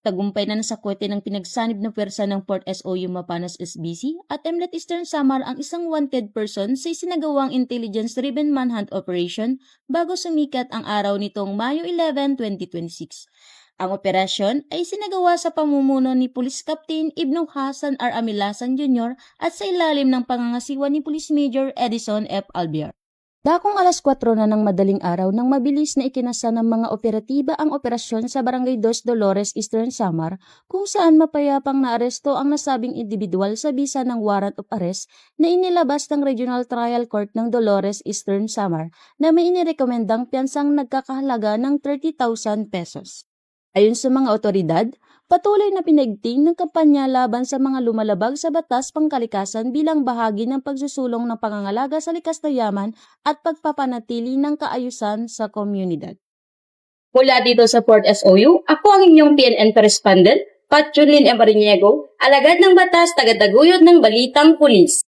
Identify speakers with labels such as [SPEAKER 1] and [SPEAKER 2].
[SPEAKER 1] tagumpay na nasakwete ng pinagsanib na pwersa ng Port SOU Mapanas SBC at Mlet Eastern Samar ang isang wanted person sa isinagawang intelligence-driven manhunt operation bago sumikat ang araw nitong Mayo 11, 2026. Ang operasyon ay sinagawa sa pamumuno ni Police Captain Ibnu Hasan R. Amilasan Jr. at sa ilalim ng pangangasiwa ni Police Major Edison F. Albiar. Dakong alas 4 na ng madaling araw nang mabilis na ikinasa ng mga operatiba ang operasyon sa Barangay Dos Dolores, Eastern Samar, kung saan mapayapang naaresto ang nasabing individual sa bisa ng warrant of arrest na inilabas ng Regional Trial Court ng Dolores, Eastern Samar na may inirekomendang piyansang nagkakahalaga ng 30,000 pesos. Ayon sa mga otoridad, patuloy na pinagting ng kampanya laban sa mga lumalabag sa batas pangkalikasan bilang bahagi ng pagsusulong ng pangangalaga sa likas na yaman at pagpapanatili ng kaayusan sa komunidad.
[SPEAKER 2] Mula dito sa Port SOU, ako ang inyong PNN correspondent, Pat Junlin M. Ariniego, alagad ng batas, tagataguyod ng Balitang Pulis.